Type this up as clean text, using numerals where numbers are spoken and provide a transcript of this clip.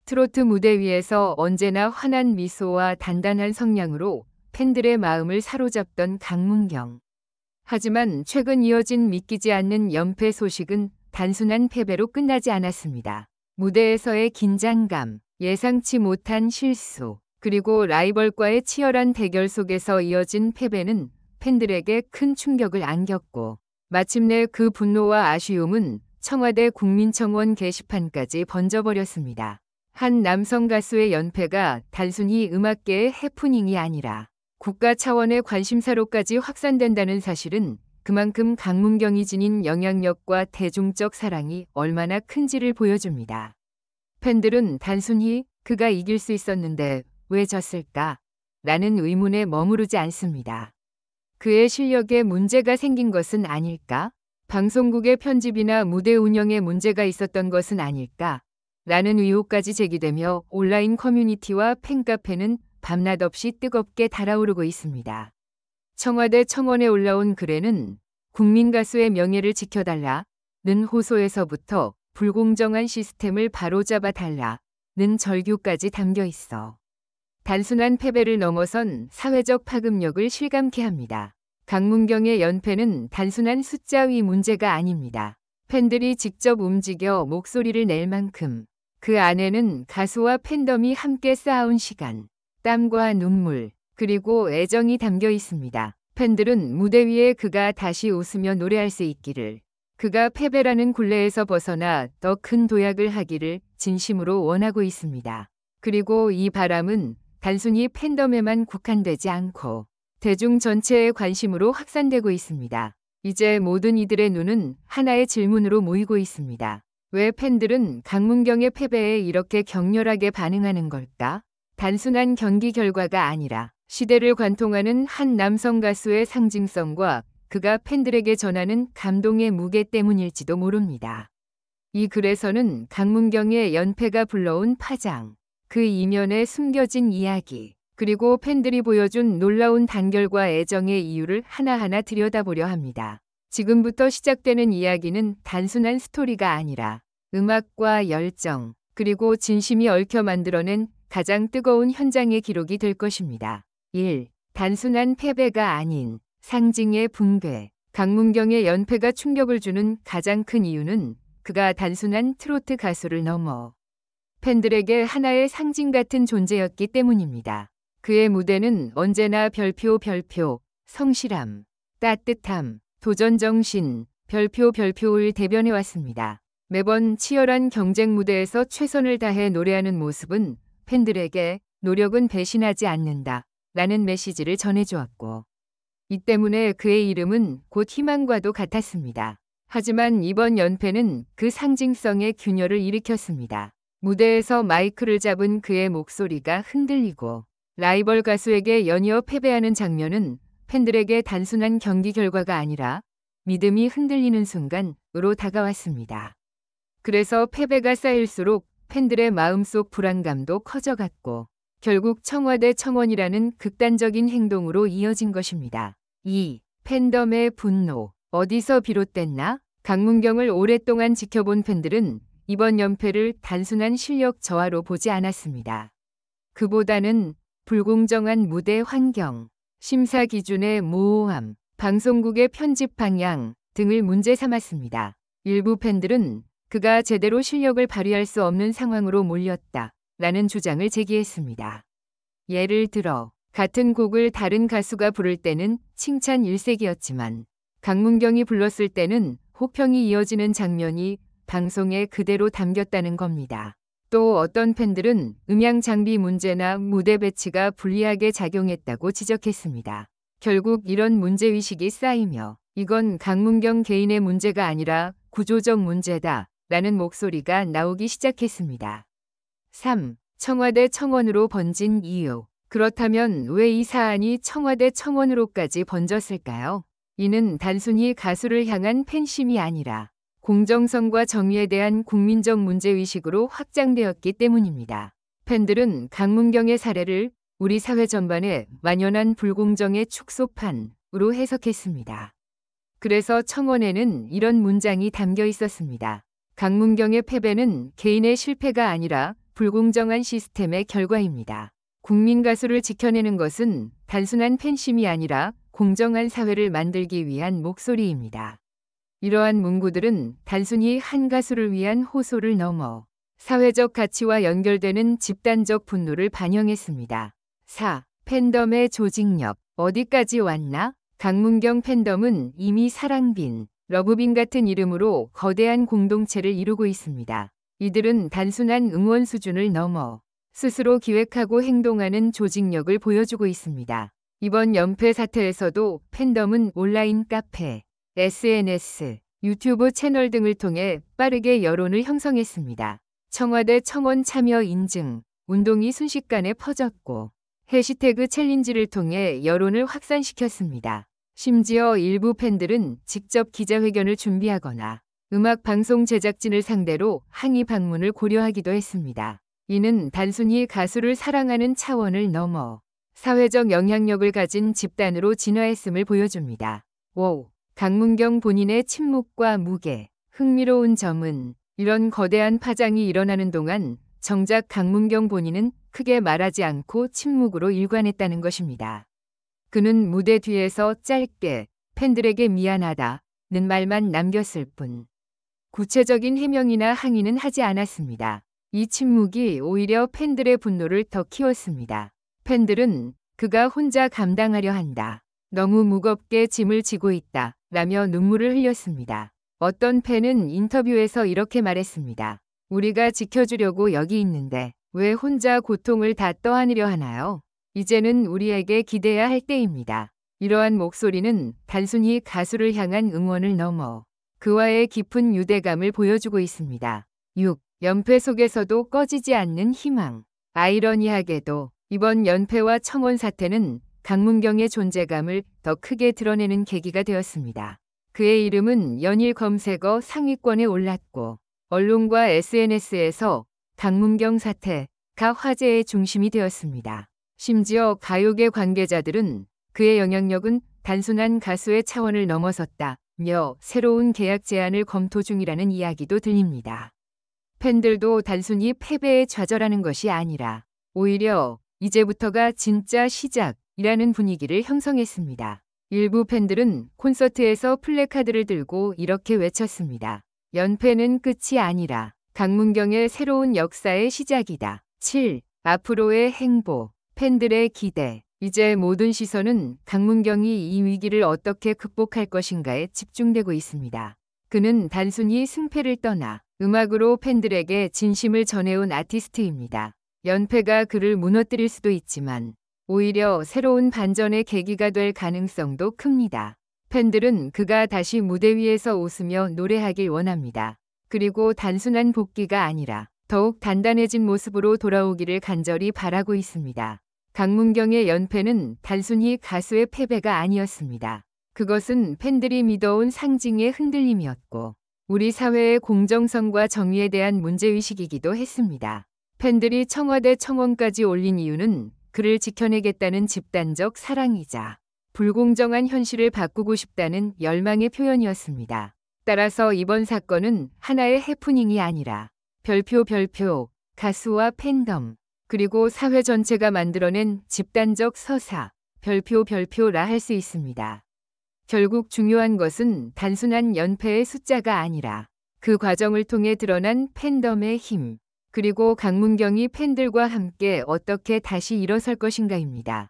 트로트 무대 위에서 언제나 환한 미소와 단단한 성량으로 팬들의 마음을 사로잡던 강문경. 하지만 최근 이어진 믿기지 않는 연패 소식은 단순한 패배로 끝나지 않았습니다. 무대에서의 긴장감, 예상치 못한 실수, 그리고 라이벌과의 치열한 대결 속에서 이어진 패배는 팬들에게 큰 충격을 안겼고, 마침내 그 분노와 아쉬움은 청와대 국민청원 게시판까지 번져버렸습니다. 한 남성 가수의 연패가 단순히 음악계의 해프닝이 아니라 국가 차원의 관심사로까지 확산된다는 사실은 그만큼 강문경이 지닌 영향력과 대중적 사랑이 얼마나 큰지를 보여줍니다. 팬들은 단순히 그가 이길 수 있었는데 왜 졌을까? 라는 의문에 머무르지 않습니다. 그의 실력에 문제가 생긴 것은 아닐까? 방송국의 편집이나 무대 운영에 문제가 있었던 것은 아닐까? 라는 의혹까지 제기되며 온라인 커뮤니티와 팬카페는 밤낮 없이 뜨겁게 달아오르고 있습니다. 청와대 청원에 올라온 글에는 국민 가수의 명예를 지켜달라는 호소에서부터 불공정한 시스템을 바로잡아 달라는 절규까지 담겨 있어 단순한 패배를 넘어선 사회적 파급력을 실감케 합니다. 강문경의 연패는 단순한 숫자 위 문제가 아닙니다. 팬들이 직접 움직여 목소리를 낼 만큼 그 안에는 가수와 팬덤이 함께 쌓아온 시간, 땀과 눈물, 그리고 애정이 담겨 있습니다. 팬들은 무대 위에 그가 다시 웃으며 노래할 수 있기를, 그가 패배라는 굴레에서 벗어나 더 큰 도약을 하기를 진심으로 원하고 있습니다. 그리고 이 바람은 단순히 팬덤에만 국한되지 않고 대중 전체의 관심으로 확산되고 있습니다. 이제 모든 이들의 눈은 하나의 질문으로 모이고 있습니다. 왜 팬들은 강문경의 패배에 이렇게 격렬하게 반응하는 걸까? 단순한 경기 결과가 아니라 시대를 관통하는 한 남성 가수의 상징성과 그가 팬들에게 전하는 감동의 무게 때문일지도 모릅니다. 이 글에서는 강문경의 연패가 불러온 파장, 그 이면에 숨겨진 이야기, 그리고 팬들이 보여준 놀라운 단결과 애정의 이유를 하나하나 들여다보려 합니다. 지금부터 시작되는 이야기는 단순한 스토리가 아니라 음악과 열정, 그리고 진심이 얽혀 만들어낸 가장 뜨거운 현장의 기록이 될 것입니다. 1. 단순한 패배가 아닌 상징의 붕괴. 강문경의 연패가 충격을 주는 가장 큰 이유는 그가 단순한 트로트 가수를 넘어 팬들에게 하나의 상징 같은 존재였기 때문입니다. 그의 무대는 언제나 별표, 성실함, 따뜻함, 도전정신, 별표를 대변해왔습니다. 매번 치열한 경쟁 무대에서 최선을 다해 노래하는 모습은 팬들에게 노력은 배신하지 않는다 라는 메시지를 전해주었고, 이 때문에 그의 이름은 곧 희망과도 같았습니다. 하지만 이번 연패는 그 상징성의 균열을 일으켰습니다. 무대에서 마이크를 잡은 그의 목소리가 흔들리고 라이벌 가수에게 연이어 패배하는 장면은 팬들에게 단순한 경기 결과가 아니라 믿음이 흔들리는 순간으로 다가왔습니다. 그래서 패배가 쌓일수록 팬들의 마음속 불안감도 커져갔고 결국 청와대 청원이라는 극단적인 행동으로 이어진 것입니다. 2. 팬덤의 분노. 어디서 비롯됐나? 강문경을 오랫동안 지켜본 팬들은 이번 연패를 단순한 실력 저하로 보지 않았습니다. 그보다는 불공정한 무대 환경, 심사 기준의 모호함, 방송국의 편집 방향 등을 문제 삼았습니다. 일부 팬들은 그가 제대로 실력을 발휘할 수 없는 상황으로 몰렸다 라는 주장을 제기했습니다. 예를 들어 같은 곡을 다른 가수가 부를 때는 칭찬 일색이었지만 강문경이 불렀을 때는 혹평이 이어지는 장면이 방송에 그대로 담겼다는 겁니다. 또 어떤 팬들은 음향 장비 문제나 무대 배치가 불리하게 작용했다고 지적했습니다. 결국 이런 문제의식이 쌓이며 이건 강문경 개인의 문제가 아니라 구조적 문제다 라는 목소리가 나오기 시작했습니다. 3. 청와대 청원으로 번진 이유. 그렇다면 왜 이 사안이 청와대 청원으로까지 번졌을까요? 이는 단순히 가수를 향한 팬심이 아니라 공정성과 정의에 대한 국민적 문제의식으로 확장되었기 때문입니다. 팬들은 강문경의 사례를 우리 사회 전반에 만연한 불공정의 축소판으로 해석했습니다. 그래서 청원에는 이런 문장이 담겨 있었습니다. 강문경의 패배는 개인의 실패가 아니라 불공정한 시스템의 결과입니다. 국민 가수를 지켜내는 것은 단순한 팬심이 아니라 공정한 사회를 만들기 위한 목소리입니다. 이러한 문구들은 단순히 한 가수를 위한 호소를 넘어 사회적 가치와 연결되는 집단적 분노를 반영했습니다. 4. 팬덤의 조직력. 어디까지 왔나? 강문경 팬덤은 이미 사랑빈, 러브빈 같은 이름으로 거대한 공동체를 이루고 있습니다. 이들은 단순한 응원 수준을 넘어 스스로 기획하고 행동하는 조직력을 보여주고 있습니다. 이번 연패 사태에서도 팬덤은 온라인 카페, SNS, 유튜브 채널 등을 통해 빠르게 여론을 형성했습니다. 청와대 청원 참여 인증, 운동이 순식간에 퍼졌고 해시태그 챌린지를 통해 여론을 확산시켰습니다. 심지어 일부 팬들은 직접 기자회견을 준비하거나 음악 방송 제작진을 상대로 항의 방문을 고려하기도 했습니다. 이는 단순히 가수를 사랑하는 차원을 넘어 사회적 영향력을 가진 집단으로 진화했음을 보여줍니다. 5. 강문경 본인의 침묵과 무게. 흥미로운 점은 이런 거대한 파장이 일어나는 동안 정작 강문경 본인은 크게 말하지 않고 침묵으로 일관했다는 것입니다. 그는 무대 뒤에서 짧게 팬들에게 미안하다는 말만 남겼을 뿐 구체적인 해명이나 항의는 하지 않았습니다. 이 침묵이 오히려 팬들의 분노를 더 키웠습니다. 팬들은 그가 혼자 감당하려 한다. 너무 무겁게 짐을 지고 있다. 라며 눈물을 흘렸습니다. 어떤 팬은 인터뷰에서 이렇게 말했습니다. 우리가 지켜주려고 여기 있는데 왜 혼자 고통을 다 떠안으려 하나요? 이제는 우리에게 기대야 할 때입니다. 이러한 목소리는 단순히 가수를 향한 응원을 넘어 그와의 깊은 유대감을 보여주고 있습니다. 6. 연패 속에서도 꺼지지 않는 희망. 아이러니하게도 이번 연패와 청원 사태는 강문경의 존재감을 더 크게 드러내는 계기가 되었습니다. 그의 이름은 연일 검색어 상위권에 올랐고 언론과 SNS에서 강문경 사태가 화제의 중심이 되었습니다. 심지어 가요계 관계자들은 그의 영향력은 단순한 가수의 차원을 넘어섰다며 새로운 계약 제안을 검토 중이라는 이야기도 들립니다. 팬들도 단순히 패배에 좌절하는 것이 아니라 오히려 이제부터가 진짜 시작이라는 분위기를 형성했습니다. 일부 팬들은 콘서트에서 플래카드를 들고 이렇게 외쳤습니다. 연패는 끝이 아니라 강문경의 새로운 역사의 시작이다. 7. 앞으로의 행보. 팬들의 기대. 이제 모든 시선은 강문경이 이 위기를 어떻게 극복할 것인가에 집중되고 있습니다. 그는 단순히 승패를 떠나 음악으로 팬들에게 진심을 전해온 아티스트입니다. 연패가 그를 무너뜨릴 수도 있지만 오히려 새로운 반전의 계기가 될 가능성도 큽니다. 팬들은 그가 다시 무대 위에서 웃으며 노래하길 원합니다. 그리고 단순한 복귀가 아니라 더욱 단단해진 모습으로 돌아오기를 간절히 바라고 있습니다. 강문경의 연패는 단순히 가수의 패배가 아니었습니다. 그것은 팬들이 믿어온 상징의 흔들림이었고 우리 사회의 공정성과 정의에 대한 문제의식이기도 했습니다. 팬들이 청와대 청원까지 올린 이유는 그를 지켜내겠다는 집단적 사랑이자 불공정한 현실을 바꾸고 싶다는 열망의 표현이었습니다. 따라서 이번 사건은 하나의 해프닝이 아니라 별표 가수와 팬덤 그리고 사회 전체가 만들어낸 집단적 서사 별표라 할 수 있습니다. 결국 중요한 것은 단순한 연패의 숫자가 아니라 그 과정을 통해 드러난 팬덤의 힘 그리고 강문경이 팬들과 함께 어떻게 다시 일어설 것인가입니다.